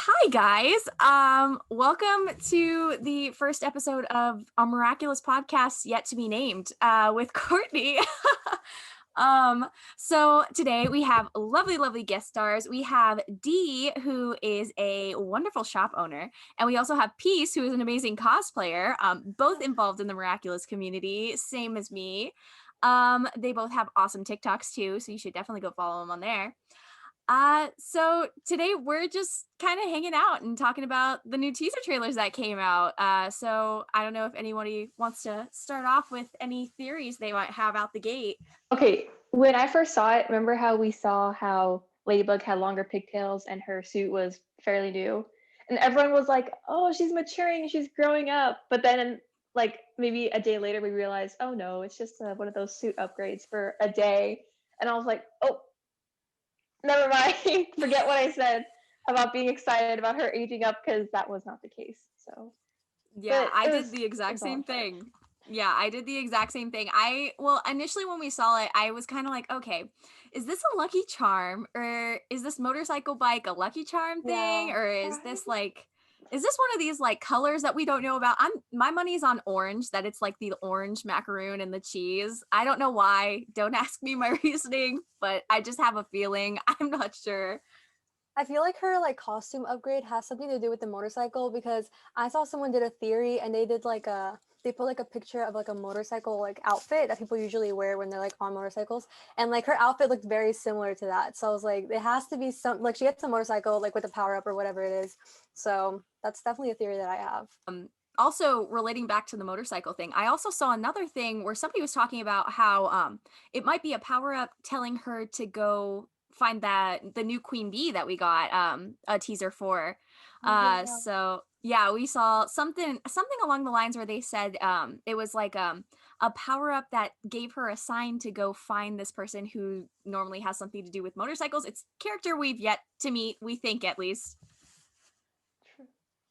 Hi guys. Welcome to the first episode of a Miraculous podcast yet to be named with Courtney. So today we have lovely guest stars. We have Dee, who is a wonderful shop owner, and we also have Peace, who is an amazing cosplayer, both involved in the Miraculous community, same as me. They both have awesome TikToks too, so you should definitely go follow them on there. So today we're just kind of hanging out and talking about the new teaser trailers that came out. So I don't know if anybody wants to start off with any theories they might have out the gate. Okay, when I first saw it, remember how we saw how Ladybug had longer pigtails and her suit was fairly new? And everyone was like, oh, she's maturing, she's growing up. But then, like, maybe a day later, we realized, oh no, it's just one of those suit upgrades for a day. And I was like, oh, never mind. Forget what I said about being excited about her aging up because that was not the case. So, Yeah, but I it did was, the exact it's all same fun. thing. Yeah, I did the exact same thing. Initially when we saw it, I was kind of like, okay, is this a Lucky Charm or is this motorcycle bike a Lucky Charm thing Yeah. or is this one of these like colors that we don't know about? My money's on orange, that it's like the orange macaroon and the cheese. I don't know why. Don't ask me my reasoning, but I just have a feeling. I'm not sure. I feel like her like costume upgrade has something to do with the motorcycle because I saw someone did a theory and they put like a picture of like a motorcycle like outfit that people usually wear when they're like on motorcycles, and like her outfit looked very similar to that. So I was like, it has to be some like she gets a motorcycle like with a power up or whatever it is. So that's definitely a theory that I have. Also relating back to the motorcycle thing, I also saw another thing where somebody was talking about how it might be a power up telling her to go find the new queen bee that we got a teaser for. Yeah. So yeah, we saw something along the lines where they said it was like a power up that gave her a sign to go find this person who normally has something to do with motorcycles. It's character we've yet to meet, we think at least. True.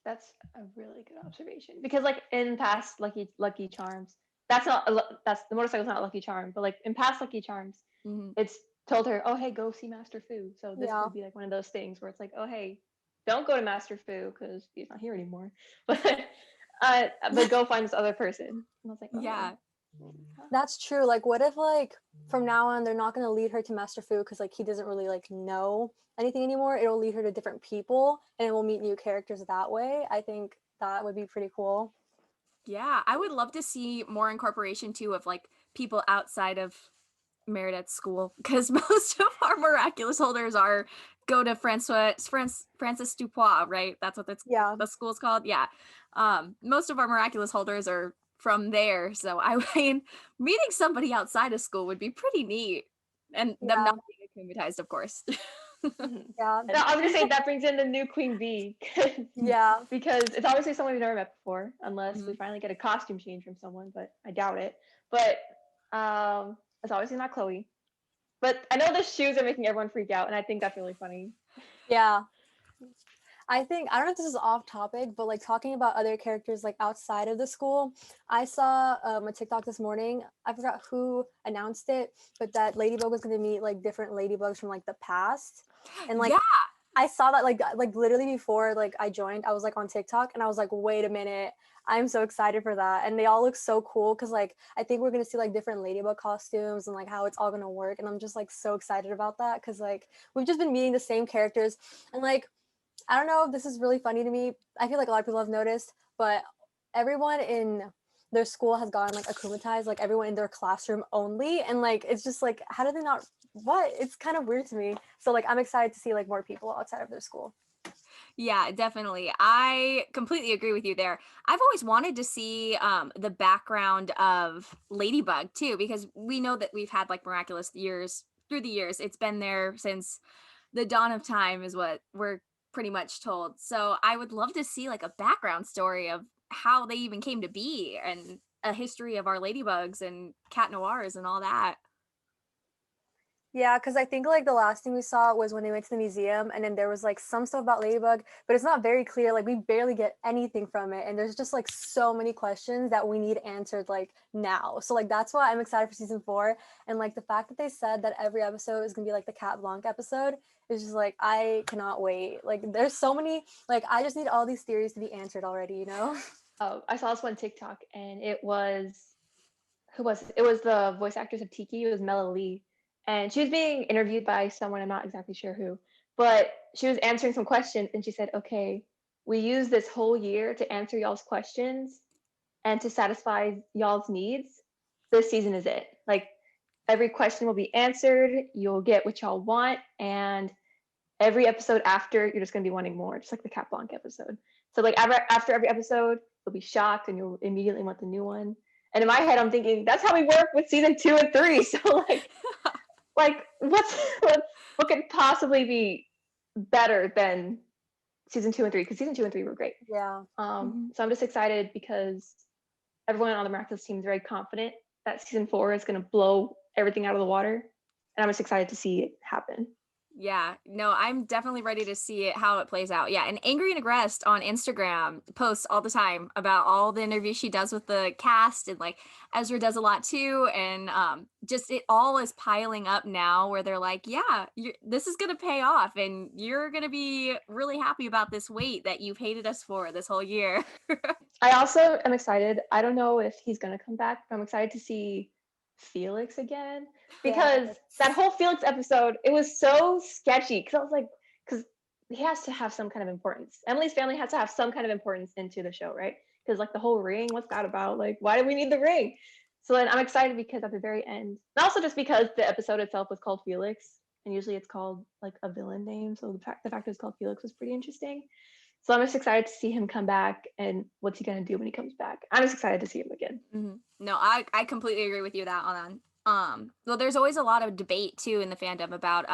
That's a really good observation because, like in past Lucky Charms, that's not that's the motorcycle's not Lucky Charm, but like in past Lucky Charms, Mhm. it's told her, oh hey, go see Master Fu. So this Yeah. could be like one of those things where it's like, oh hey, don't go to Master Fu because he's not here anymore, but go find this other person. And I was like, oh, Yeah. That's true. Like, what if like from now on they're not going to lead her to Master Fu because like he doesn't really like know anything anymore. It'll lead her to different people, and it will meet new characters that way. I think that would be pretty cool. Yeah, I would love to see more incorporation too of like people outside of Meredith's school because most of our miraculous holders are go to Francis Dupois, right? That's what Yeah, the school's called. Yeah. Most of our miraculous holders are from there. So I mean meeting somebody outside of school would be pretty neat. And them not yeah, being acclimatized, of course. mhm. yeah, No, I was gonna say that brings in the new Queen Bee yeah. because it's obviously someone we've never met before, unless we Mhm. finally get a costume change from someone, but I doubt it. But it's obviously not Chloe. But I know the shoes are making everyone freak out, and I think that's really funny. Yeah. I think I don't know if this is off topic, but like talking about other characters like outside of the school, I saw a TikTok this morning. I forgot who announced it, but that Ladybug was going to meet like different Ladybugs from like the past, and Yeah. like I saw that like literally before like I joined, I was like on TikTok and I was like, wait a minute, I'm so excited for that, and they all look so cool because like I think we're gonna see like different Ladybug costumes and like how it's all gonna work, and I'm just like so excited about that because like we've just been meeting the same characters and like I don't know if this is really funny to me. I feel like a lot of people have noticed, but everyone in their school has gotten like akumatized, like everyone in their classroom only. And like it's just like, how do they not what? It's kind of weird to me. So like I'm excited to see like more people outside of their school. Yeah, definitely. I completely agree with you there. I've always wanted to see the background of Ladybug too, because we know that we've had like miraculous years through the years. It's been there since the dawn of time, is what we're pretty much told. So I would love to see like a background story of how they even came to be and a history of our ladybugs and cat noirs and all that. Yeah, because I think like the last thing we saw was when they went to the museum, and then there was like some stuff about Ladybug, but it's not very clear. Like we barely get anything from it, and there's just like so many questions that we need answered like now. So like that's why I'm excited for season 4, and like the fact that they said that every episode is gonna be like the Cat Blanc episode is just like I cannot wait. Like there's so many. Like I just need all these theories to be answered already. You know? Oh, I saw this one TikTok, and it was who was it? It was the voice actress of Tiki. It was Lee, and she was being interviewed by someone. I'm not exactly sure who, but she was answering some questions, and she said, "Okay, we used this whole year to answer y'all's questions and to satisfy y'all's needs. This season is it. Like every question will be answered. You'll get what y'all want, and every episode after, you're just gonna be wanting more, just like the Cat Blanc episode. So like after every episode, you'll be shocked and you'll immediately want the new one. And in my head, I'm thinking that's how we work with season 2 and 3. So like what could possibly be better than season 2 and 3? Because season 2 and 3 were great. Yeah. So I'm just excited because everyone on the Miraculous team is very confident that season 4 is going to blow everything out of the water, and I'm just excited to see it happen. Yeah, no, I'm definitely ready to see it, how it plays out. Yeah, and Angry and Aggressed on Instagram posts all the time about all the interviews she does with the cast, and like Ezra does a lot too, and just it all is piling up now where they're like, yeah, this is gonna pay off, and you're gonna be really happy about this wait that you've hated us for this whole year. I also am excited. I don't know if he's going to come back, but I'm excited to see Felix again because that whole Felix episode, it was so sketchy because I was like, because he has to have some kind of importance. Emily's family has to have some kind of importance into the show, right? Because like the whole ring, what's that about? Like, why do we need the ring? So then I'm excited because at the very end, and also just because the episode itself was called Felix, and usually it's called like a villain name. So the fact it was called Felix was pretty interesting. So I'm just excited to see him come back and what's he gonna do when he comes back. I'm just excited to see him again. Mm-hmm. No, I completely agree with you that on. Well, there's always a lot of debate too in the fandom about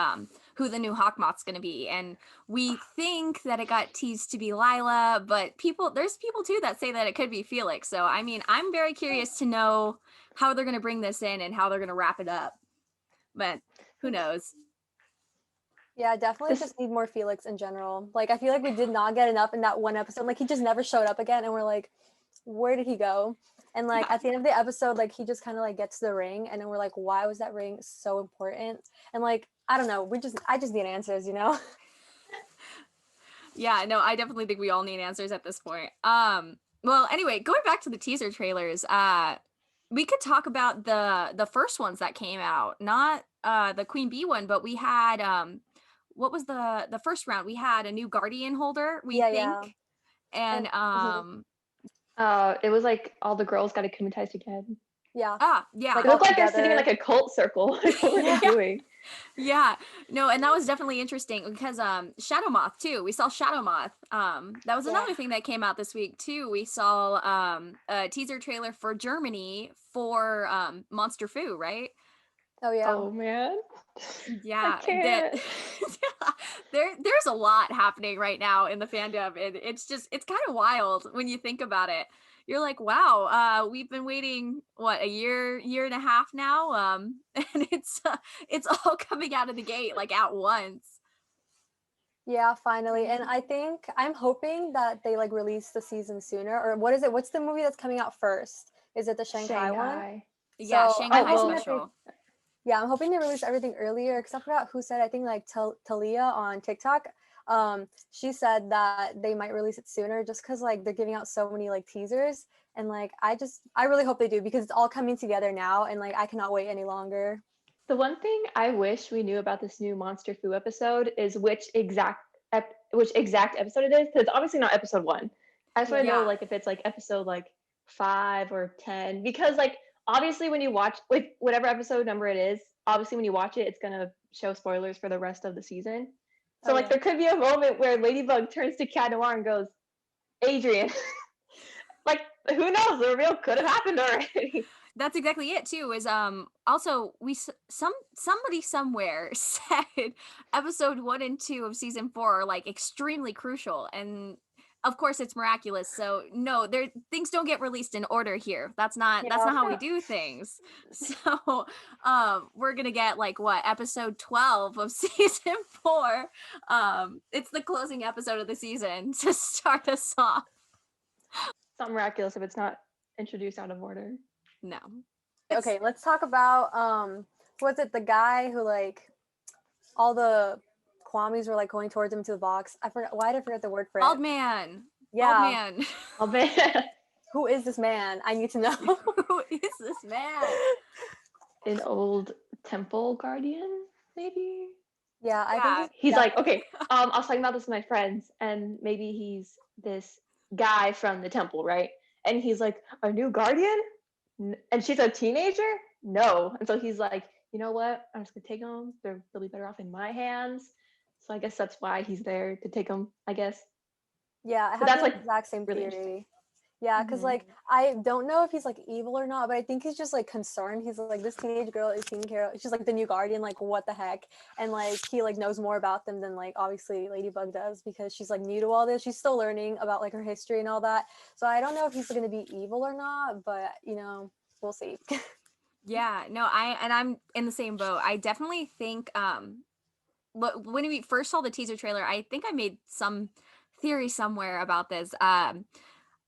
who the new Hawkmoth's going to be, and we think that it got teased to be Lila, but there's people too that say that it could be Felix. So I mean, I'm very curious to know how they're going to bring this in and how they're going to wrap it up. But who knows? Yeah, definitely just need more Felix in general. Like I feel like we did not get enough in that one episode. Like he just never showed up again, and we're like, where did he go? And like at the end of the episode, like he just kind of like gets the ring, and then we're like, why was that ring so important? And like I don't know, I just need answers, you know? Yeah, no, I definitely think we all need answers at this point. Well, anyway, going back to the teaser trailers, we could talk about the first ones that came out, not the Queen Bee one, but we had what was the first round? We had a new Guardian holder, we think. And it was like all the girls got acclimatized again. Yeah. Yeah. Like, it looked like they're sitting in like a cult circle. Like, what were they doing? Yeah. No, and that was definitely interesting because Shadow Moth too. We saw Shadow Moth. That was another thing that came out this week too. We saw a teaser trailer for Germany for Monster Fu, right? Oh yeah. Oh man. Yeah. There's a lot happening right now in the fandom, and it's kind of wild when you think about it. You're like, wow, we've been waiting what, a year and a half now, and it's all coming out of the gate like at once. Yeah, finally. And I think I'm hoping that they like release the season sooner. Or what is it? What's the movie that's coming out first? Is it the Shanghai one? Yeah, So Shanghai special. Yeah, I'm hoping they release everything earlier. Because I forgot who said. I think like Talia on TikTok. She said that they might release it sooner, just because like they're giving out so many like teasers, and like I really hope they do, because it's all coming together now, and like I cannot wait any longer. The one thing I wish we knew about this new Monster Fu episode is which exact episode it is, because it's obviously not episode 1. I just want to know like if it's like episode like 5 or 10, because like obviously when you watch like whatever episode number it is, obviously when you watch it, it's gonna show spoilers for the rest of the season. So like there could be a moment where Ladybug turns to Cat Noir and goes, Adrian. Like who knows? The reveal could have happened already. That's exactly it too. Is also somebody somewhere said episode 1 and 2 of season 4 are like extremely crucial, and of course it's Miraculous. So no, things don't get released in order here. That's not Yeah. how we do things. So we're gonna get like what, episode 12 of season 4. It's the closing episode of the season to start us off. It's not miraculous if it's not introduced out of order. No. Okay, let's talk about was it the guy who like all the Kwamis were like going towards him to the box? I forgot, why did I forget the word for it? Bald man. Yeah. Bald man. I'll bet. Who is this man? I need to know. Who is this man? An old temple guardian, maybe? Yeah, I Yeah. think He's like, okay, I was talking about this with my friends, and maybe he's this guy from the temple, right? And he's like, a new guardian? And she's a teenager? No. And so he's like, you know what? I'm just gonna take them. They're really better off in my hands. So I guess that's why he's there, to take them, I guess. yeah, I have that's, the like, exact same really theory. Yeah, because Mhm. like I don't know if he's like evil or not, but I think he's just like concerned. He's like, this teenage girl is taking care of. She's like the new guardian. Like, what the heck? And like he like knows more about them than like obviously Ladybug does, because she's like new to all this. She's still learning about like her history and all that. So I don't know if he's gonna be evil or not, but you know, we'll see. Yeah, no, I'm in the same boat. I definitely think when we first saw the teaser trailer, I think I made some theory somewhere about this.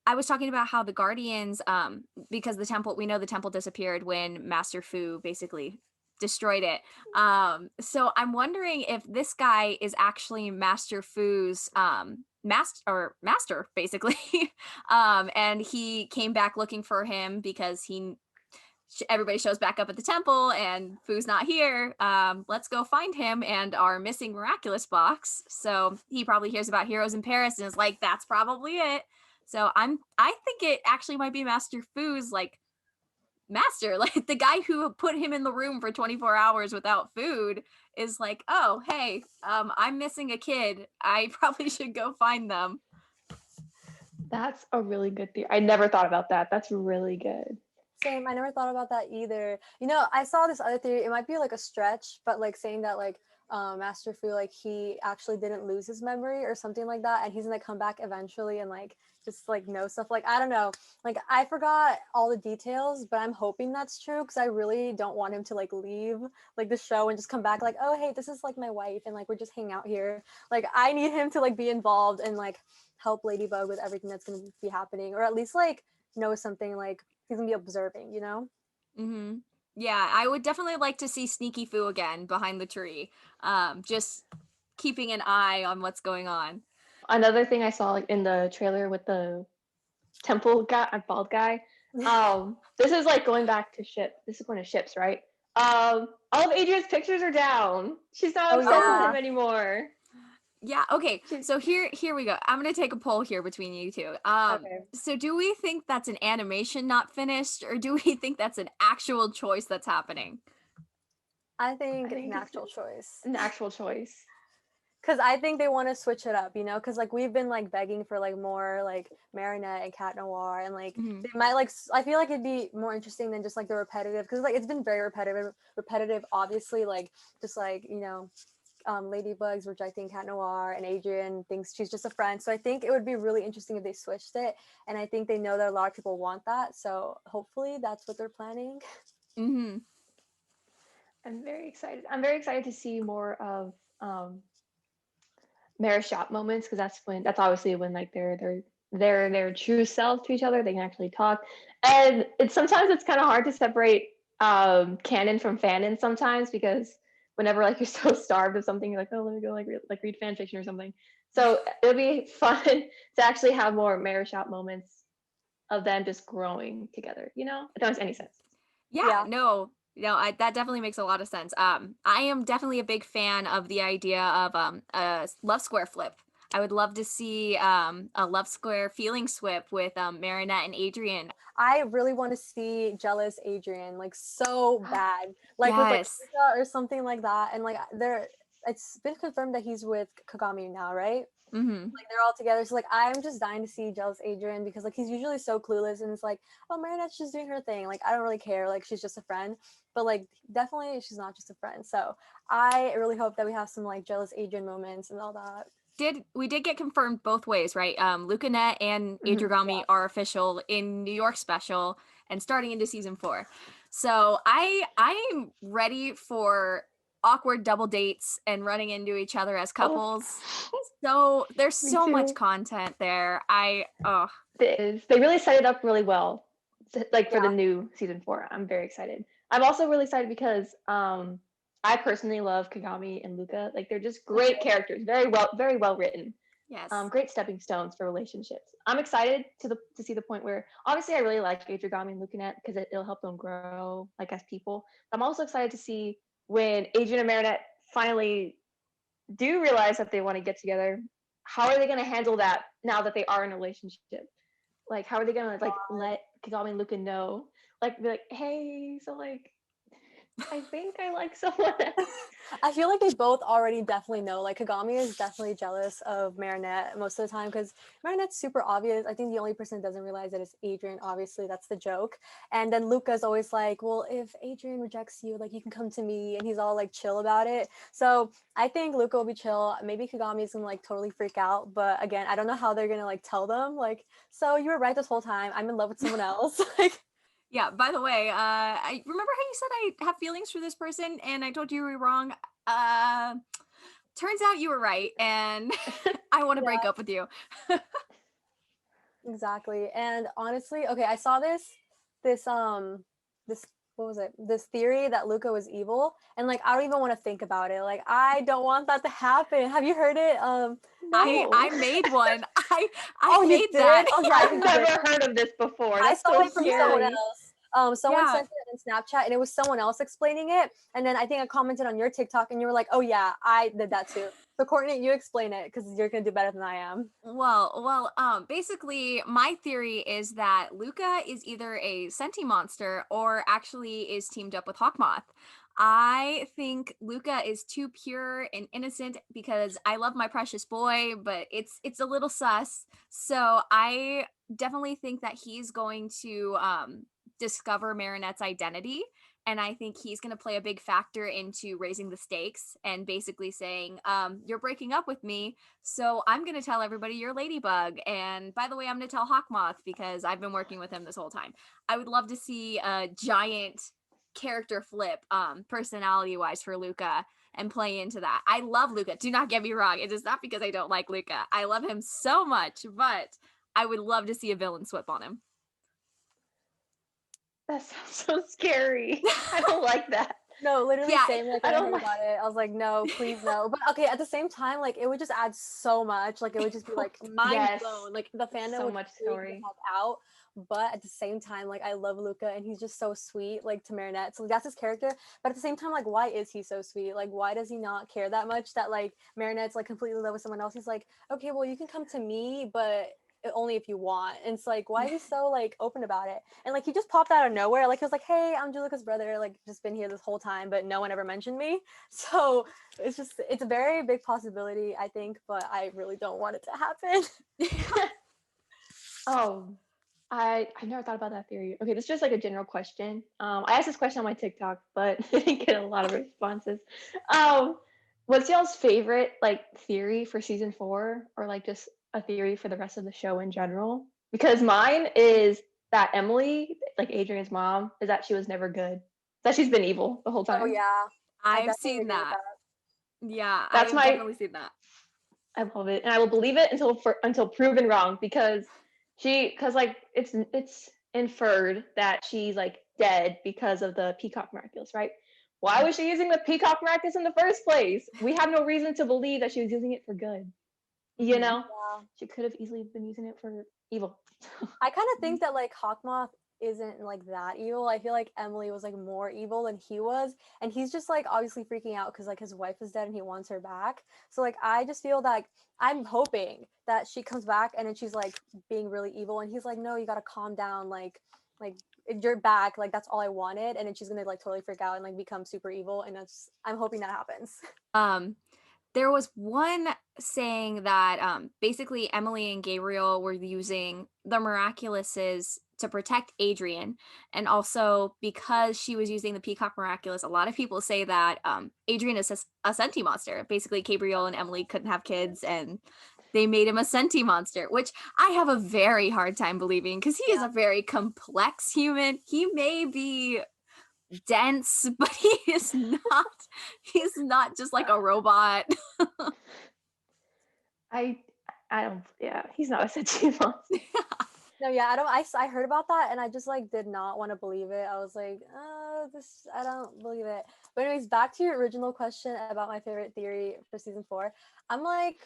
I was talking about how the Guardians, because we know the temple disappeared when Master Fu basically destroyed it. So I'm wondering if this guy is actually Master Fu's master basically. And he came back looking for him because everybody shows back up at the temple and Fu's not here. Let's go find him and our missing Miraculous box. So he probably hears about Heroes in Paris and is like, that's probably it. So I think it actually might be Master Fu's like master, like the guy who put him in the room for 24 hours without food is like, oh, hey, I'm missing a kid. I probably should go find them. That's a really good theory. I never thought about that. That's really good. Same. I never thought about that either. You know, I saw this other theory. It might be like a stretch, but like saying that like Master Fu, like he actually didn't lose his memory or something like that, and he's gonna come back eventually and like just like know stuff. Like I don't know. Like I forgot all the details, but I'm hoping that's true because I really don't want him to like leave like the show and just come back like, oh hey, this is like my wife and like we're just hanging out here. Like I need him to like be involved and like help Ladybug with everything that's gonna be happening, or at least like know something, like he's gonna be observing, you know? Mm-hmm. Yeah, I would definitely like to see Sneaky Foo again behind the tree. Just keeping an eye on what's going on. Another thing I saw like in the trailer with the temple guy, bald guy. This is like going back to ship. This is going to ships, right? All of Adrian's pictures are down. She's not obsessed with him anymore. Yeah, okay. So here we go. I'm going to take a poll here between you two. Okay. So do we think that's an animation not finished, or do we think that's an actual choice that's happening? I think an actual choice. An actual choice. Because I think they want to switch it up, you know? Because like we've been like begging for like more like Marinette and Cat Noir, and like they might like. I feel like it'd be more interesting than just like the repetitive, because like it's been very repetitive. Obviously, like just like you know, Ladybug's, which I think Cat Noir and Adrian thinks she's just a friend. So I think it would be really interesting if they switched it, and I think they know that a lot of people want that. So hopefully that's what they're planning. Mm-hmm. I'm very excited. I'm very excited to see more of Mara shop moments, because that's obviously when like they're their true self to each other. They can actually talk, and sometimes it's kind of hard to separate canon from fanon sometimes, because whenever like you're so starved of something, you're like, oh, let me go like read fan fiction or something. So it'll be fun to actually have more Mara shop moments of them just growing together. You know, if that makes any sense. Yeah. No, that definitely makes a lot of sense. I am definitely a big fan of the idea of a love square flip. I would love to see a love square feeling swip with Marinette and Adrian. I really want to see jealous Adrian, like so bad, like with like Yes. Krista or something like that. And like it's been confirmed that he's with Kagami now, right? Mm-hmm. Like they're all together. So like I'm just dying to see jealous Adrian, because like he's usually so clueless and it's like, oh, Marinette's just doing her thing. Like I don't really care. Like she's just a friend. But like definitely she's not just a friend. So I really hope that we have some like jealous Adrian moments and all that. did get confirmed both ways, right? Lucanet and Adragami are official in New York special and starting into season 4. So I'm ready for awkward double dates and running into each other as couples. So there's Me so much too. content there. They really set it up really well, like for the Yeah. new season 4. I'm very excited. I'm also really excited because I personally love Kagami and Luca. Like they're just great characters, very well written. Yes. Great stepping stones for relationships. I'm excited to see the point where obviously I really like Adrian and Lucanet because it'll help them grow like as people. I'm also excited to see when Adrian and Marinette finally do realize that they want to get together. How are they going to handle that now that they are in a relationship? Like, how are they going to like let Kagami and Luca know? Like, be like, hey, so like, I think I like someone else. I feel like they both already definitely know. Like Kagami is definitely jealous of Marinette most of the time because Marinette's super obvious. I think the only person that doesn't realize it is Adrian. Obviously, that's the joke. And then Luca's always like, well, if Adrian rejects you, like you can come to me, and he's all like chill about it. So I think Luca will be chill. Maybe Kagami's gonna like totally freak out. But again, I don't know how they're gonna like tell them, like, so you were right this whole time. I'm in love with someone else. Like Yeah, by the way, I remember how you said I have feelings for this person and I told you were wrong. Turns out you were right and I want to break up with you. exactly. And honestly, okay, I saw this this what was it? This theory that Luca was evil, and like I don't even want to think about it. Like I don't want that to happen. Have you heard it? I made one. I Oh, you made did? that. Oh yeah, I I've think you did. never heard of this before. I That's saw so it from someone scary. else. Someone Yeah. sent it in Snapchat, and it was someone else explaining it. And then I think I commented on your TikTok, and you were like, "Oh yeah, I did that too." So Courtney, you explain it because you're gonna do better than I am. Basically, my theory is that Luca is either a senti monster or actually is teamed up with Hawkmoth. I think Luca is too pure and innocent because I love my precious boy, but it's a little sus. So I definitely think that he's going to discover Marinette's identity. And I think he's going to play a big factor into raising the stakes and basically saying, you're breaking up with me, so I'm going to tell everybody you're Ladybug. And by the way, I'm going to tell Hawkmoth because I've been working with him this whole time. I would love to see a giant character flip, personality wise, for Luca and play into that. I love Luca. Do not get me wrong. It is not because I don't like Luca. I love him so much, but I would love to see a villain swip on him. That sounds so scary. I don't like that. No, literally Yeah, same. Like I when I don't heard like- about it, I was like, no, please no. But okay, at the same time, like it would just add so much. Like it would just be like mind Yes. blown. Like the fandom So would much freak the story. heck out. But at the same time, like I love Luca and he's just so sweet, like to Marinette. So that's his character. But at the same time, like why is he so sweet? Like why does he not care that much that like Marinette's like completely in love with someone else? He's like, okay, well you can come to me, but only if you want. And it's like, why is he so like open about it? And like he just popped out of nowhere. Like he was like, hey, I'm Julica's brother, like just been here this whole time, but no one ever mentioned me. So it's a very big possibility, I think, but I really don't want it to happen. Oh, I never thought about that theory. Okay, this is just like a general question. I asked this question on my TikTok, but I didn't get a lot of responses. Um, what's y'all's favorite like theory for season 4, or like just a theory for the rest of the show in general? Because mine is that Emily, like Adrian's mom, is that she was never good. That she's been evil the whole time. Oh yeah. I I've definitely seen agree with that. Yeah, That's I've definitely seen that. I love it, and I will believe it until proven wrong because like it's inferred that she's like dead because of the Peacock Miraculous, right? Why was she using the Peacock Miraculous in the first place? We have no reason to believe that she was using it for good. You know, Yeah. she could have easily been using it for evil. I kind of think that like Hawkmoth isn't like that evil. I feel like Emily was like more evil than he was, and he's just like obviously freaking out because like his wife is dead and he wants her back. So like I just feel that I'm hoping that she comes back and then she's like being really evil, and he's like, no, you gotta calm down, like you're back, like that's all I wanted, and then she's gonna like totally freak out and like become super evil, and I'm hoping that happens. There was one saying that basically Emily and Gabriel were using the Miraculouses to protect Adrian. And also because she was using the Peacock Miraculous, a lot of people say that Adrian is a senti monster. Basically, Gabriel and Emily couldn't have kids, and they made him a senti monster, which I have a very hard time believing because he is a very complex human. He may be dense, but he's not just like a robot. I don't. Yeah, he's not a sentient monster. No, yeah, I heard about that and I just like did not want to believe it. I was like, I don't believe it. But anyways, back to your original question about my favorite theory for season 4. I'm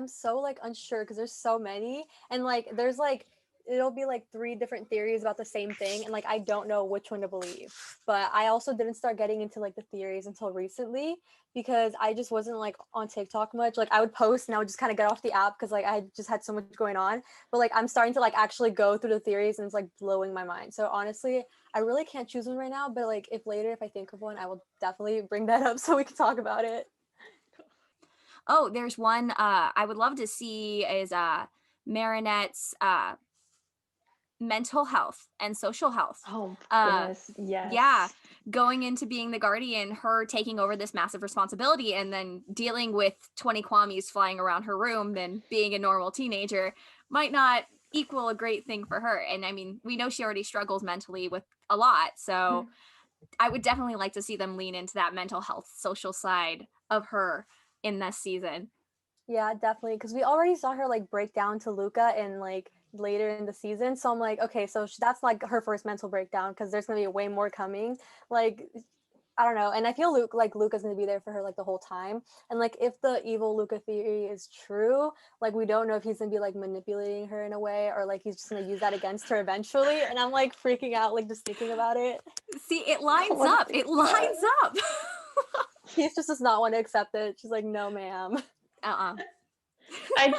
so like unsure because there's so many, and like there's like it'll be like 3 different theories about the same thing, and like I don't know which one to believe. But I also didn't start getting into like the theories until recently because I just wasn't like on TikTok much. Like I would post and I would just kind of get off the app because like I just had so much going on. But like I'm starting to like actually go through the theories and it's like blowing my mind. So honestly, I really can't choose one right now, but like if I think of one, I will definitely bring that up so we can talk about it. Oh, there's one I would love to see is Marinette's mental health and social health. Oh goodness, yes. Yeah, going into being the guardian, her taking over this massive responsibility and then dealing with 20 Kwamis flying around her room and being a normal teenager might not equal a great thing for her. And I mean, we know she already struggles mentally with a lot, so I would definitely like to see them lean into that mental health, social side of her in this season. Yeah, definitely. Because we already saw her like break down to Luca and like later in the season. So I'm like, okay, so that's like her first mental breakdown because there's gonna be way more coming. Like, I don't know. And I feel Luca's gonna be there for her like the whole time. And like if the evil Luca theory is true, like we don't know if he's gonna be like manipulating her in a way or like he's just gonna use that against her eventually. And I'm like freaking out like just thinking about it. See, it lines up. It lines up. He just does not want to accept it. She's like, no, ma'am. I can't.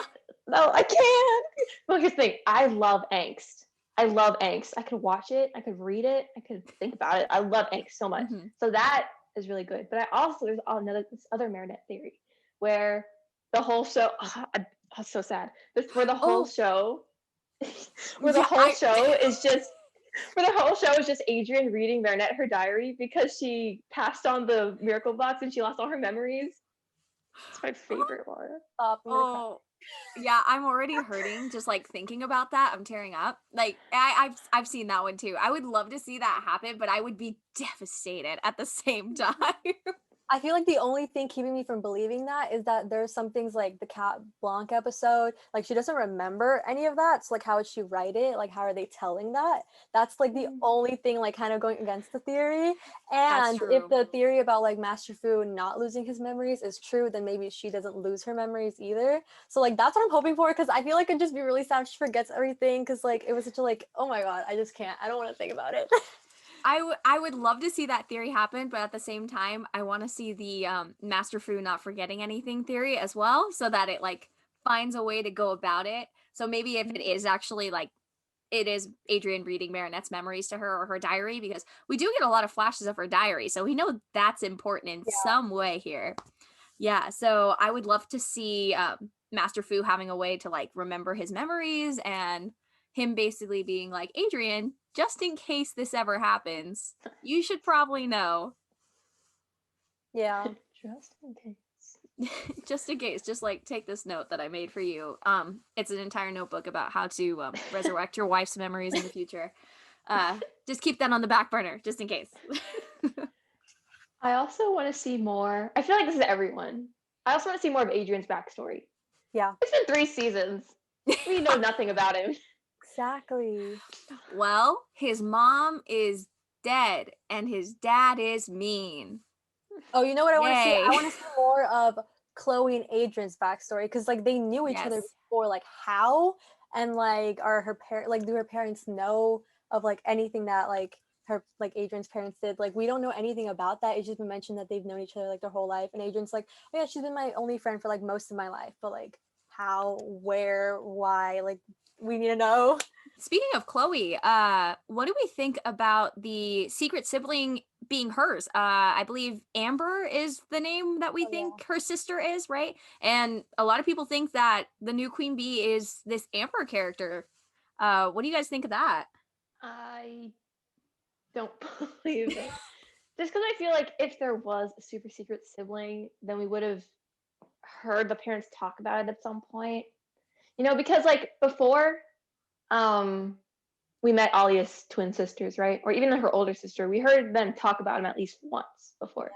Well, here's the thing. I love angst. I could watch it. I could read it. I could think about it. I love angst so much. Mm-hmm. So that is really good. But there's this other Marinette theory where the whole show. Oh, so sad. Where the whole show. Where the whole show is just Adrian reading Marinette her diary because she passed on the miracle box and she lost all her memories. It's my favorite one. Yeah, I'm already hurting just like thinking about that. I'm tearing up. Like I've seen that one too. I would love to see that happen, but I would be devastated at the same time. I feel like the only thing keeping me from believing that is that there's some things like the Cat Blanc episode, like she doesn't remember any of that. So like how would she write it? Like how are they telling that? That's like the only thing like kind of going against the theory. And if the theory about like Master Fu not losing his memories is true, then maybe she doesn't lose her memories either. So like that's what I'm hoping for because I feel like it'd just be really sad if she forgets everything because like it was such a like, oh my god, I just can't. I don't want to think about it. I would love to see that theory happen, but at the same time, I want to see the Master Fu not forgetting anything theory as well, so that it like finds a way to go about it. So maybe if it is actually like it is Adrian reading Marinette's memories to her or her diary, because we do get a lot of flashes of her diary, so we know that's important in some way here. Yeah, so I would love to see Master Fu having a way to like remember his memories and him basically being like, Adrian, just in case this ever happens, you should probably know. Yeah. Just in case. Just in case, just like take this note that I made for you. It's an entire notebook about how to resurrect your wife's memories in the future. Just keep that on the back burner, just in case. I also want to see more. I feel like this is everyone. I also want to see more of Adrian's backstory. Yeah. It's been 3 seasons. We know nothing about him. Exactly. Well, his mom is dead and his dad is mean. Oh, you know what I want to see? I want to see more of Chloe and Adrian's backstory because like they knew each other before. Like how and like do her parents know of like anything that like her like Adrian's parents did? Like we don't know anything about that. It's just been mentioned that they've known each other like their whole life. And Adrian's like, oh yeah, she's been my only friend for like most of my life. But like how, where, why? Like we need to know. Speaking of Chloe, what do we think about the secret sibling being hers? I believe Amber is the name that we think her sister is, right? And a lot of people think that the new Queen Bee is this Amber character. What do you guys think of that? I don't believe it. Just because I feel like if there was a super secret sibling, then we would have heard the parents talk about it at some point. You know, because like before, we met Alia's twin sisters, right? Or even her older sister. We heard them talk about him at least once before.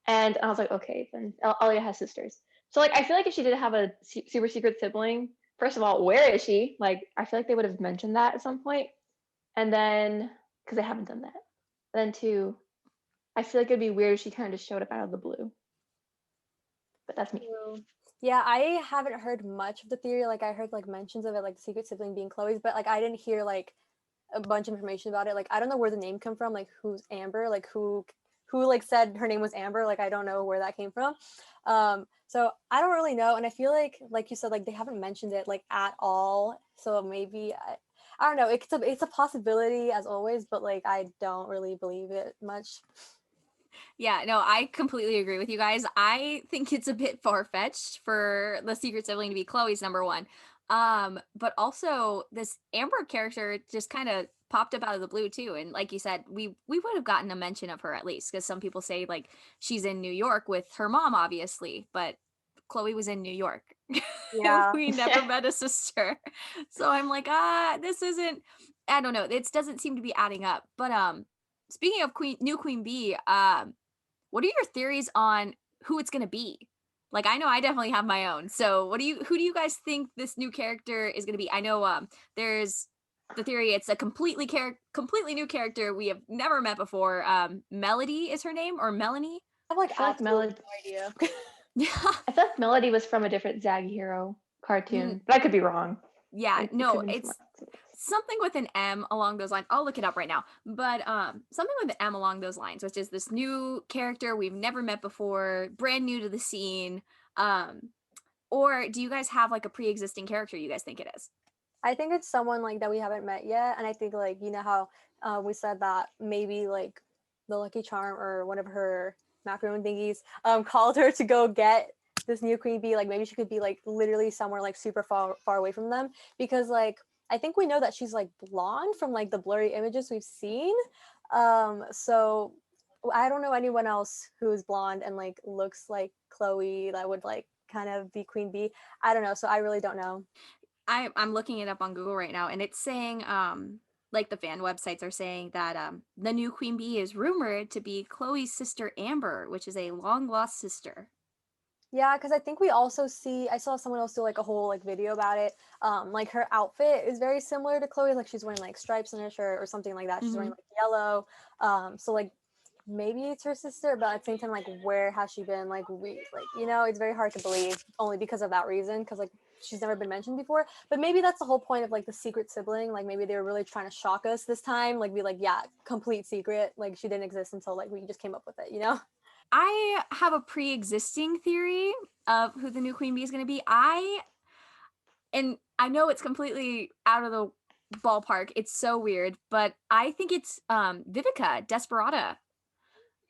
And I was like, okay, then Alia has sisters. So like, I feel like if she did have a super secret sibling, first of all, where is she? Like, I feel like they would have mentioned that at some point. And then, because they haven't done that. Then two, I feel like it'd be weird if she kind of just showed up out of the blue. But that's me. True. Yeah, I haven't heard much of the theory. Like I heard like mentions of it, like the secret sibling being Chloe's, but like I didn't hear like a bunch of information about it. Like I don't know where the name come from. Like who's Amber? Like who like said her name was Amber? Like I don't know where that came from. So I don't really know. And I feel like you said, like they haven't mentioned it like at all. So maybe I don't know. It's a possibility as always, but like I don't really believe it much. Yeah, no, I completely agree with you guys. I think it's a bit far-fetched for the secret sibling to be Chloe's number one. But also this Amber character just kind of popped up out of the blue too. And like you said, we would have gotten a mention of her at least, because some people say like she's in New York with her mom, obviously, but Chloe was in New York. Yeah. We never met a sister. So I'm like, this isn't, I don't know. It doesn't seem to be adding up. But speaking of new Queen Bee, what are your theories on who it's gonna be? Like, I know I definitely have my own. So who do you guys think this new character is gonna be? I know there's the theory it's a completely new character we have never met before. Melody is her name, or Melanie? I have like I feel like absolutely Melody. no idea. Yeah. I feel like Melody was from a different Zag Hero cartoon, but I could be wrong. Yeah, no, It it's something with an M along those lines. I'll look it up right now. But something with an M along those lines, which is this new character we've never met before, brand new to the scene. Or do you guys have like a pre-existing character you guys think it is? I think it's someone like that we haven't met yet, and I think like you know how we said that maybe like the Lucky Charm or one of her macaroon thingies called her to go get this new queen bee. Like maybe she could be like literally somewhere like super far away from them, because like I think we know that she's like blonde from like the blurry images we've seen. So I don't know anyone else who is blonde and like looks like Chloe that would like kind of be queen bee. I don't know, so I really don't know. I'm looking it up on Google right now, and it's saying like the fan websites are saying that the new Queen Bee is rumored to be Chloe's sister Amber, which is a long lost sister. Yeah, because I think we also see, I saw someone else do like a whole like video about it. Like her outfit is very similar to Chloe, like she's wearing like stripes in her shirt or something like that. She's wearing like yellow. So like maybe it's her sister, but at the same time, like where has she been? Like you know, it's very hard to believe only because of that reason, because like she's never been mentioned before. But maybe that's the whole point of like the secret sibling. Like maybe they were really trying to shock us this time, like be like, yeah, complete secret. Like she didn't exist until like we just came up with it, you know? I have a pre-existing theory of who the new Queen Bee is going to be. And I know it's completely out of the ballpark. It's so weird, but I think it's Vivica Desperata,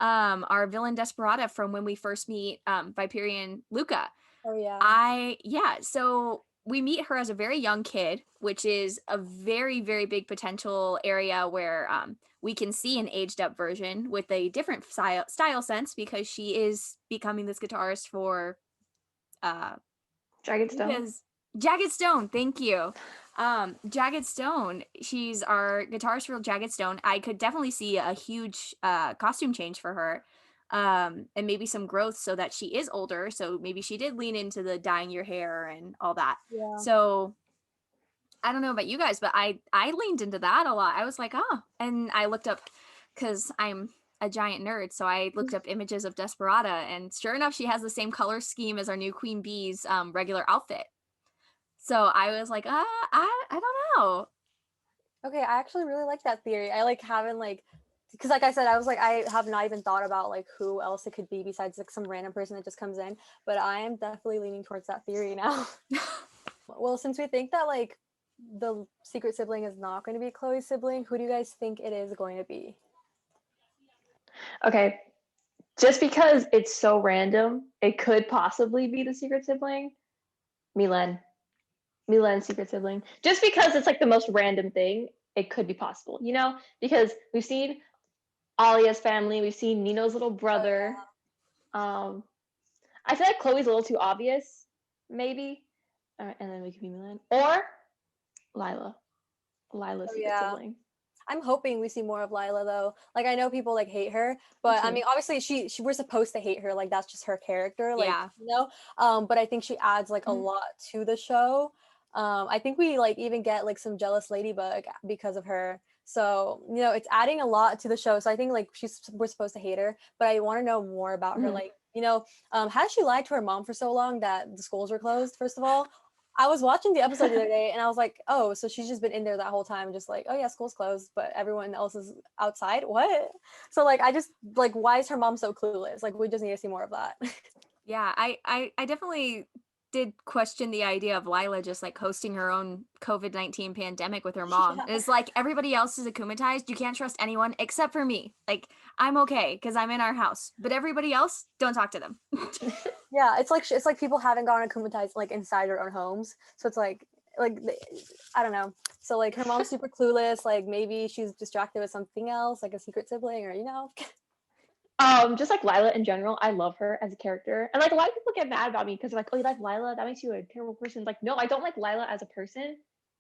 our villain Desperata from when we first meet Viperian Luca. Oh yeah. So we meet her as a very young kid, which is a very, very big potential area where we can see an aged up version with a different style sense, because she is becoming this guitarist for Dragon Stone. Luca's Jagged Stone. Thank you. Jagged Stone. She's our guitarist for Jagged Stone. I could definitely see a huge costume change for her. And maybe some growth so that she is older. So maybe she did lean into the dyeing your hair and all that. Yeah. So I don't know about you guys, but I leaned into that a lot. I was like, oh, and I looked up, because I'm a giant nerd, so I looked up images of Desperata, and sure enough, she has the same color scheme as our new Queen Bee's regular outfit. So I was like, I don't know. Okay, I actually really like that theory. I like haven't like, because like I said, I was like, I have not even thought about like who else it could be besides like some random person that just comes in, but I am definitely leaning towards that theory now. Well, since we think that like the secret sibling is not going to be Chloe's sibling, who do you guys think it is going to be? Okay, just because it's so random, it could possibly be the secret sibling. Milan. Milan's secret sibling. Just because it's like the most random thing, it could be possible, you know? Because we've seen Alia's family, we've seen Nino's little brother. I feel like Chloe's a little too obvious, maybe. And then we could be Milan. Or Lila. Lila's Oh, secret yeah. sibling. I'm hoping we see more of Lila though. Like I know people like hate her, but I mean obviously she we're supposed to hate her. Like that's just her character. Like Yeah. you know. But I think she adds like a lot to the show. I think we like even get like some jealous Ladybug because of her. So you know it's adding a lot to the show. So I think like we're supposed to hate her, but I want to know more about her. Like you know, how did she lie to her mom for so long that the schools were closed? First of all, I was watching the episode the other day and I was like, oh, so she's just been in there that whole time, just like, oh yeah, school's closed, but everyone else is outside. What? So like, I just like, why is her mom so clueless? Like, we just need to see more of that. Yeah, I definitely did question the idea of Lila just like hosting her own COVID-19 pandemic with her mom. Yeah. It's like everybody else is akumatized. You can't trust anyone except for me. Like I'm okay because I'm in our house, but everybody else, don't talk to them. Yeah, it's like people haven't gotten akumatized like inside their own homes. So it's like I don't know. So like her mom's super clueless. Like maybe she's distracted with something else, like a secret sibling, or you know. Just like Lila in general, I love her as a character. And like a lot of people get mad about me because they're like, oh, you like Lila? That makes you a terrible person. Like, no, I don't like Lila as a person.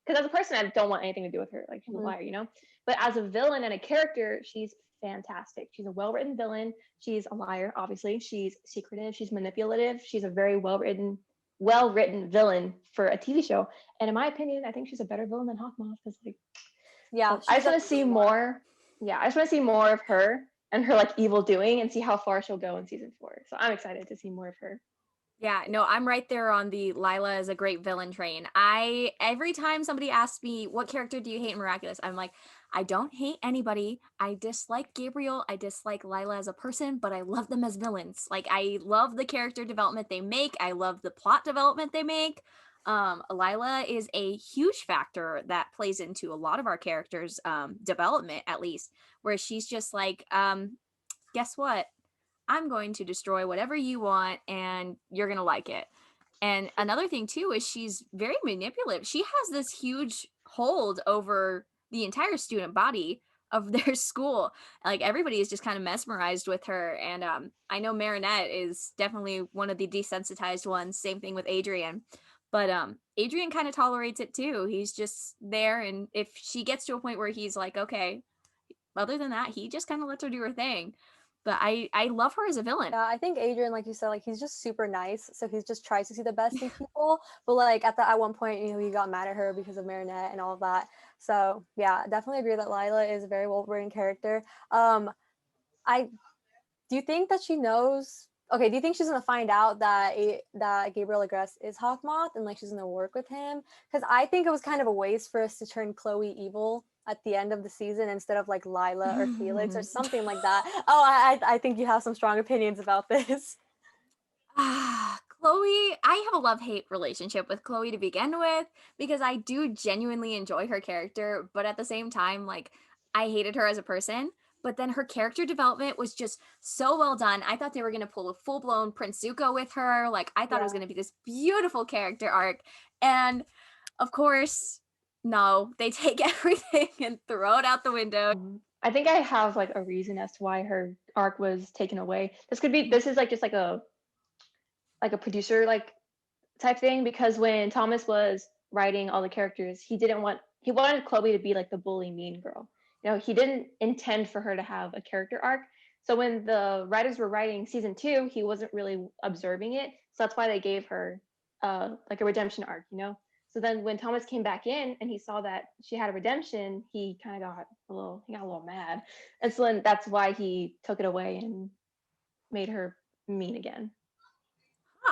Because as a person, I don't want anything to do with her. Like, she's a liar, you know? But as a villain and a character, she's fantastic. She's a well-written villain. She's a liar, obviously. She's secretive. She's manipulative. She's a very well-written villain for a TV show. And in my opinion, I think she's a better villain than Hawkmoth. Because like, Yeah, I just want to see more. Yeah, I just want to see more of her and her like evil doing and see how far she'll go in season 4. So I'm excited to see more of her. Yeah, no, I'm right there on the Lila is a great villain train. Every time somebody asks me what character do you hate in Miraculous, I'm like, I don't hate anybody. I dislike Gabriel. I dislike Lila as a person, but I love them as villains. Like I love the character development they make. I love the plot development they make. Lila is a huge factor that plays into a lot of our characters' development, at least, where she's just like, guess what? I'm going to destroy whatever you want and you're going to like it. And another thing too is she's very manipulative. She has this huge hold over the entire student body of their school. Like everybody is just kind of mesmerized with her. And I know Marinette is definitely one of the desensitized ones. Same thing with Adrian. But Adrian kind of tolerates it too. He's just there. And if she gets to a point where he's like, okay, other than that, he just kind of lets her do her thing. But I love her as a villain. Yeah, I think Adrian, like you said, like he's just super nice. So he just tries to see the best in people. But like at one point, you know, he got mad at her because of Marinette and all of that. So yeah, definitely agree that Lila is a very well-written character. I do you think that she knows? Okay, do you think she's gonna find out that Gabriel Agreste is Hawkmoth and like she's gonna work with him? Because I think it was kind of a waste for us to turn Chloe evil at the end of the season instead of like Lila or Felix or something like that. Oh, I think you have some strong opinions about this. Chloe, I have a love-hate relationship with Chloe to begin with because I do genuinely enjoy her character, but at the same time, like I hated her as a person. But then her character development was just so well done. I thought they were gonna pull a full-blown Prince Zuko with her. Like I thought it was gonna be this beautiful character arc. And of course, no, they take everything and throw it out the window. I think I have like a reason as to why her arc was taken away. This is like just like a producer like type thing, because when Thomas was writing all the characters, he wanted Chloe to be like the bully mean girl. You know, he didn't intend for her to have a character arc. So when the writers were writing season 2, he wasn't really observing it. So that's why they gave her like a redemption arc, you know? So then when Thomas came back in and he saw that she had a redemption, he kind of got a little mad. And so then that's why he took it away and made her mean again.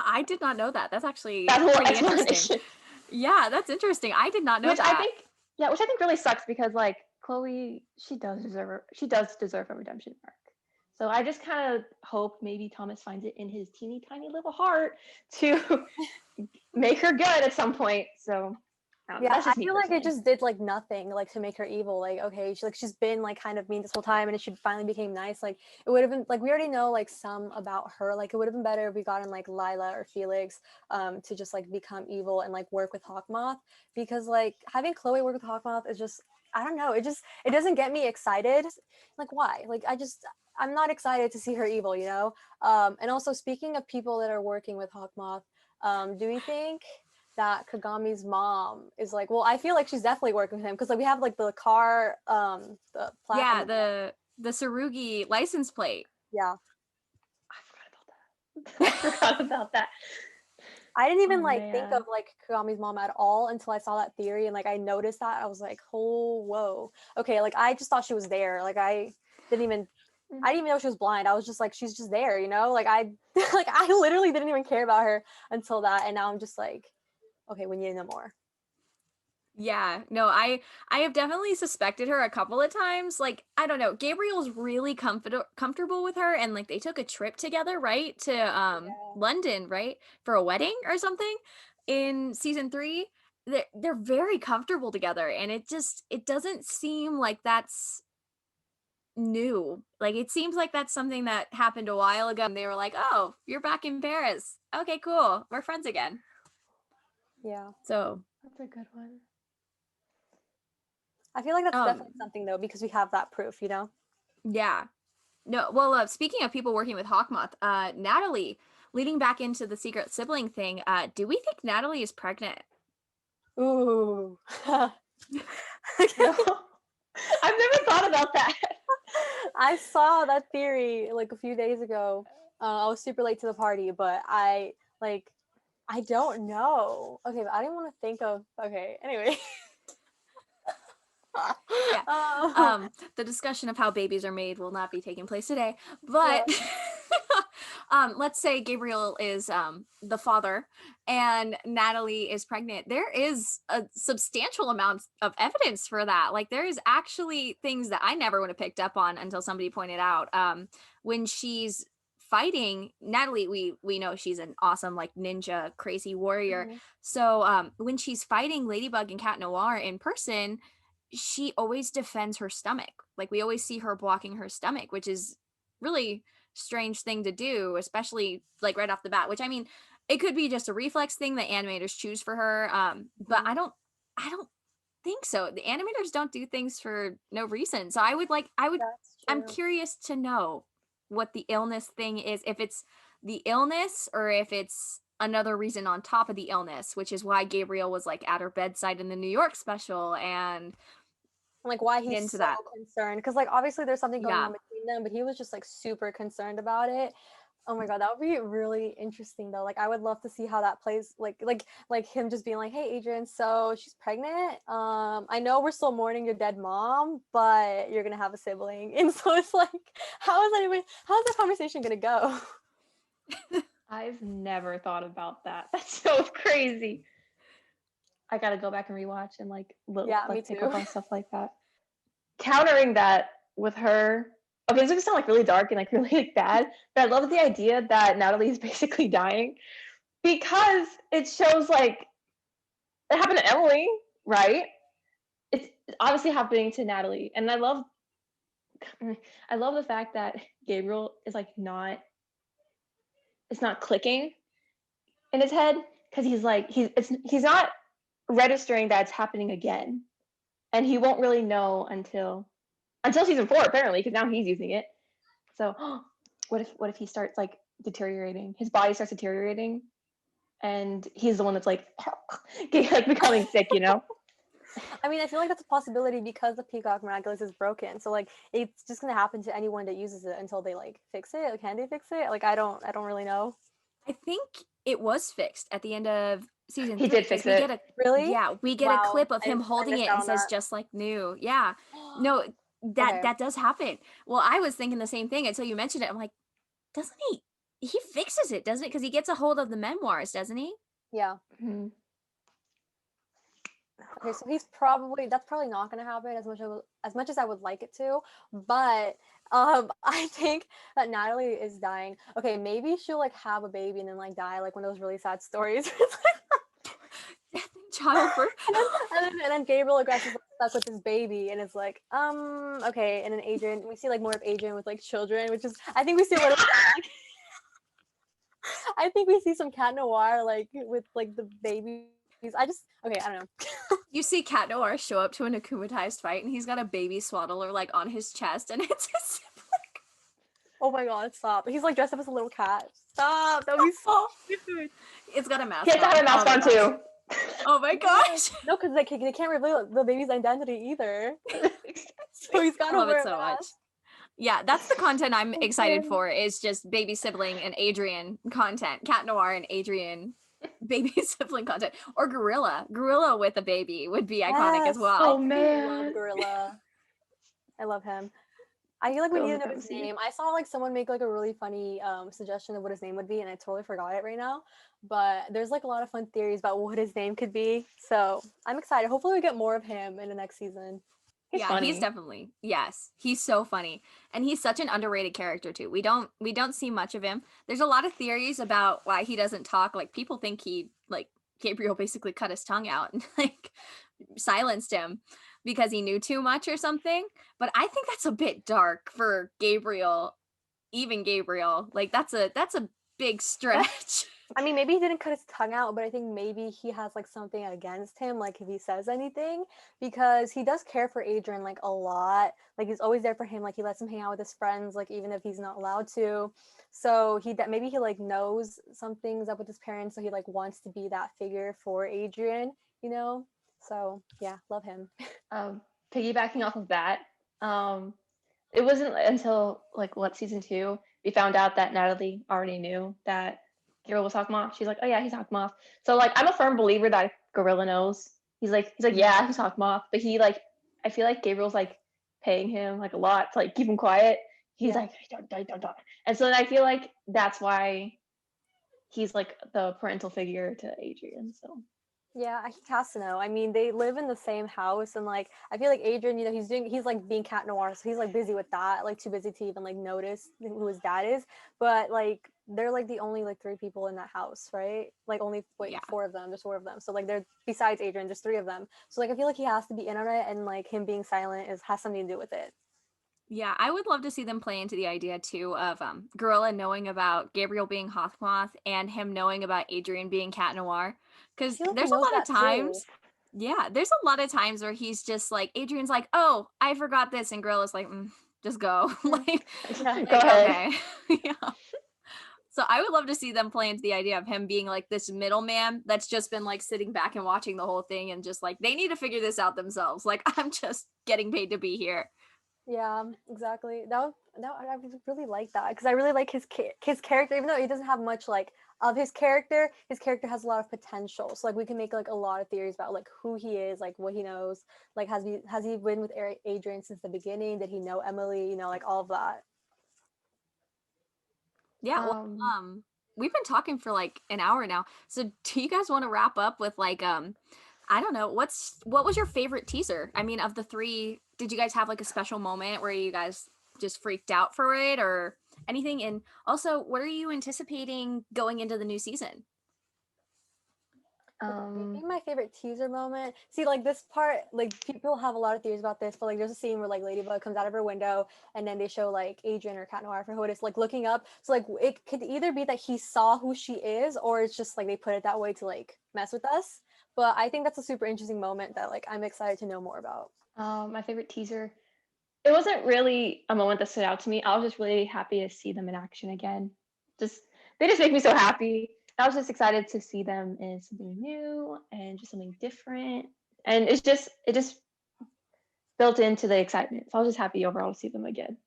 I did not know that. That's actually That whole pretty explanation. interesting. Yeah, that's interesting. I did not know Which that. which I think really sucks, because like Chloe, she does deserve a redemption arc. So I just kind of hope maybe Thomas finds it in his teeny tiny little heart to make her good at some point. So don't know. Yeah, That's I just me feel like it personally. just did like nothing like to make her evil. Like, okay, she's been like kind of mean this whole time, and she finally became nice. Like, it would have been like we already know like some about her. Like, it would have been better if we gotten like Lila or Felix to just like become evil and like work with Hawkmoth, because like having Chloe work with Hawkmoth is just, I don't know, it doesn't get me excited. Like, why? Like, I'm not excited to see her evil, you know. And also, speaking of people that are working with Hawkmoth, do we think that Kagami's mom is like, well, I feel like she's definitely working with him because like we have like the car, the plaque. Yeah, the Sarugi license plate. Yeah, I forgot about that. I forgot about that. I didn't even Oh, like think man. of like Kagami's mom at all until I saw that theory, and like I noticed that. I was like, oh, whoa, okay. Like I just thought she was there. Like didn't even I didn't even know she was blind. I was just like, she's just there, you know. Like I like I literally didn't even care about her until that, and now I'm just like, okay, we need to know more. Yeah, no, I have definitely suspected her a couple of times. Like, I don't know, Gabriel's really comfortable with her, and like they took a trip together, right? To Yeah. London, right? For a wedding or something in season 3. They're very comfortable together, and it doesn't seem like that's new. Like it seems like that's something that happened a while ago, and they were like, "Oh, you're back in Paris. Okay, cool. We're friends again." Yeah. So, That's a good one. I feel like that's um definitely something though, because we have that proof, you know? yeah. No, well, speaking of people working with Hawkmoth, Natalie, leading back into the secret sibling thing, do we think Natalie is pregnant? Ooh. No, I've never thought about that. I saw that theory like a few days ago. I was super late to the party, but I don't know. Okay, but I didn't want to think of. Okay, anyway. Yeah. Uh, The discussion of how babies are made will not be taking place today, yeah. but let's say Gabriel is the father and Natalie is pregnant. There is a substantial amount of evidence for that. Like there is actually things that I never would have picked up on until somebody pointed out. When she's fighting Natalie, we know she's an awesome like ninja crazy warrior. Mhm. So when she's fighting Ladybug and Cat Noir in person, she always defends her stomach. Like we always see her blocking her stomach, which is really strange thing to do, especially like right off the bat, which I mean, it could be just a reflex thing that animators choose for her. But Mhm. I don't think so. The animators don't do things for no reason. So That's I'm true. curious to know what the illness thing is, if it's the illness or if it's another reason on top of the illness, which is why Gabriel was like at her bedside in the New York special and And, like why he's into so that. concerned, because like obviously there's something going Yeah. on between them, but he was just like super concerned about it. Oh my god, that would be really interesting though. Like I would love to see how that plays. Like him just being like, "Hey, Adrian, so she's pregnant. I know we're still mourning your dead mom, but you're gonna have a sibling." And so it's like, how's that conversation gonna go? I've never thought about that. That's so crazy. I gotta go back and rewatch and Yeah, me like pick too. up on stuff like that. Countering that with her. Okay, this is gonna sound like really dark and like really like bad, but I love the idea that Natalie is basically dying because it shows like it happened to Emily, right? It's obviously happening to Natalie, and I love the fact that Gabriel is like not it's not clicking in his head because he's not registering that it's happening again, and he won't really know until season 4 apparently because now he's using it. So what if he starts like deteriorating? His body starts deteriorating, and he's the one that's like like becoming sick, you know? I mean, I feel like that's a possibility because the Peacock Miraculous is broken. So like it's just gonna happen to anyone that uses it until they like fix it. Like, can they fix it? Like I don't really know. I think it was fixed at the end of season He 3 did because fix it. Really? we get a Wow. clip of him I holding missed it out and on says that. just like new. Yeah. No, Okay. that does happen. Well, I was thinking the same thing until you mentioned it. I'm like, doesn't he fixes it, doesn't it? Because he gets a hold of the memoirs, doesn't he? Yeah. Mhm. Okay, so that's probably not gonna happen as much as I would like it to, but I think that Natalie is dying. Okay, maybe she'll like have a baby and then like die like one of those really sad stories. Death in childbirth. and then Gabriel like, is stuck with his baby, and it's like, okay. And then Adrian, we see like more of Adrian with like children, which is, I think we see a little. I think we see some Cat Noir like with like the babies. I don't know. You see Cat Noir show up to an akumatized fight, and he's got a baby swaddler like on his chest, and it's his sibling. Oh my god, stop! He's like dressed up as a little cat. Stop! That would be so cute. It's got a mask. He has to have a mask on too. Oh my gosh! No, because they can't reveal the baby's identity either. So he's got to love wear it so a mask. much. Yeah, that's the content I'm excited for. Is just baby sibling and Adrian content, Cat Noir and Adrian baby sibling content, or gorilla with a baby would be iconic as well. Oh I man, love Gorilla. I love him. I feel like we need to know his name. I saw like someone make like a really funny suggestion of what his name would be, and I totally forgot it right now. But there's like a lot of fun theories about what his name could be. So I'm excited. Hopefully we get more of him in the next season. He's definitely, yes, he's so funny, and he's such an underrated character too. We don't see much of him. There's a lot of theories about why he doesn't talk. Like people think he like Gabriel basically cut his tongue out and like silenced him because he knew too much or something. But I think that's a bit dark for Gabriel, even Gabriel. Like that's a big stretch. I mean, maybe he didn't cut his tongue out, but I think maybe he has like something against him, like if he says anything, because he does care for Adrian like a lot. Like he's always there for him. Like he lets him hang out with his friends, like even if he's not allowed to. So maybe he like knows something's up with his parents, so he like wants to be that figure for Adrian, you know? So yeah, love him. Piggybacking off of that, it wasn't until like season 2 we found out that Natalie already knew that Gabriel was Hawkmoth. She's like, oh yeah, he's Hawkmoth. So like I'm a firm believer that Gorilla knows. He's like, yeah, he's Hawkmoth. But he like, I feel like Gabriel's like paying him like a lot to like keep him quiet. He's like, don't. And so then I feel like that's why he's like the parental figure to Adrian. So yeah, he has to know. I mean, they live in the same house, and like I feel like Adrian, you know, he's like being Cat Noir, so he's like busy with that, like too busy to even like notice who his dad is. But like they're like the only like 3 people in that house, right? Like only 4 of them, there's 4 of them. So like they're besides Adrian, there's 3 of them. So like I feel like he has to be in on it, and like him being silent has something to do with it. Yeah, I would love to see them play into the idea too of Gorilla knowing about Gabriel being Hawkmoth and him knowing about Adrian being Cat Noir. Because there's a lot of times, there's a lot of times where he's just like, Adrian's like, oh, I forgot this, and Gorilla's like, just go. Like, go ahead. Okay. Yeah. So I would love to see them play into the idea of him being like this middleman that's just been like sitting back and watching the whole thing and just like, they need to figure this out themselves. Like, I'm just getting paid to be here. Yeah, exactly. I would really like that, because I really like his character, even though he doesn't have much like of his character. His character has a lot of potential, so like we can make like a lot of theories about like who he is, like what he knows, like has he been with Adrian since the beginning? Did he know Emily? You know, like all of that. Yeah, we've been talking for like an hour now. So do you guys want to wrap up with like I don't know, what was your favorite teaser? I mean, of the 3, did you guys have like a special moment where you guys just freaked out for it or anything? And also, what are you anticipating going into the new season? I think my favorite teaser moment. See, like this part, like people have a lot of theories about this, but like there's a scene where like Ladybug comes out of her window, and then they show like Adrian or Cat Noir for who it is, like looking up. So like it could either be that he saw who she is, or it's just like they put it that way to like mess with us. But I think that's a super interesting moment that like I'm excited to know more about. My favorite teaser. It wasn't really a moment that stood out to me. I was just really happy to see them in action again. They just make me so happy. I was just excited to see them in something new and just something different. And it just built into the excitement. So I was just happy overall to see them again.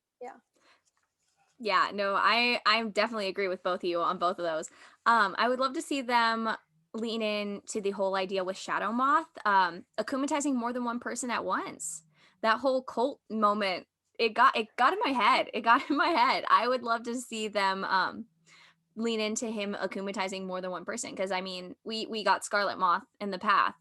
Yeah, no, I definitely agree with both of you on both of those. I would love to see them lean into the whole idea with Shadow Moth, akumatizing more than one person at once. That whole cult moment, it got in my head. I would love to see them lean into him akumatizing more than one person, because I mean, we got Scarlet Moth in the past,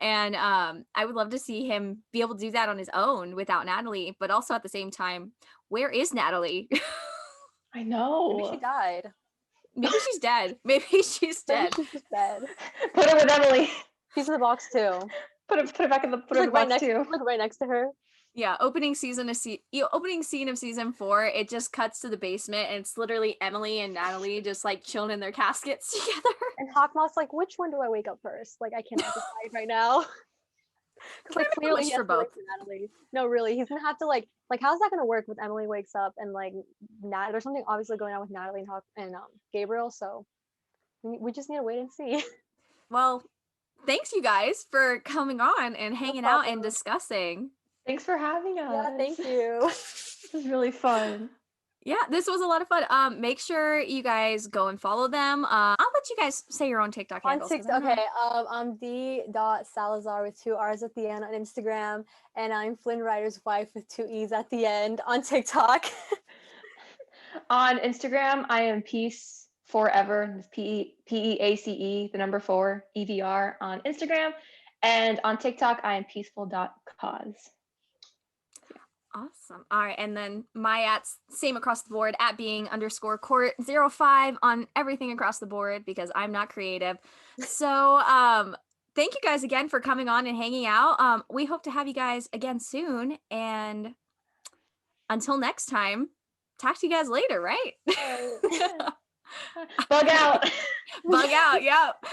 and I would love to see him be able to do that on his own without Natalie, but also at the same time, where is Natalie? I know. Maybe she died. Maybe she's dead. Maybe she's Maybe dead. she's just dead. Put her with Emily. She's in the box too. Put her back in the She's, like, right box next, too. like right next to her. Yeah, opening scene of season 4, it just cuts to the basement and it's literally Emily and Natalie just like chilling in their caskets together. And Hawkmoth's like, which one do I wake up first? Like, I cannot decide right now. Because like Can I make a clearly wish he has for to wait both? for Natalie. No, really, he's gonna have to like how's that gonna work with Emily wakes up and like there's something obviously going on with Natalie and Gabriel, so we just need to wait and see. Well, thanks you guys for coming on and hanging out and problem. discussing. Thanks for having us. Yeah, thank you. This is really fun. Yeah, this was a lot of fun. Make sure you guys go and follow them. I'll let you guys say your own TikTok On handles. 'cause I TikTok, don't know. okay. I'm d.salazar with 2 R's at the end on Instagram, and I'm Flynn Rider's wife with 2 E's at the end on TikTok. On Instagram, I am Peace Forever. Peace, the number 4, EVR on Instagram. And on TikTok, I am peaceful.cause. Awesome. All right. And then my at's same across the board, at being _court05 on everything across the board because I'm not creative. So thank you guys again for coming on and hanging out. We hope to have you guys again soon. And until next time, talk to you guys later, right? Bug out. Bug out. Yep.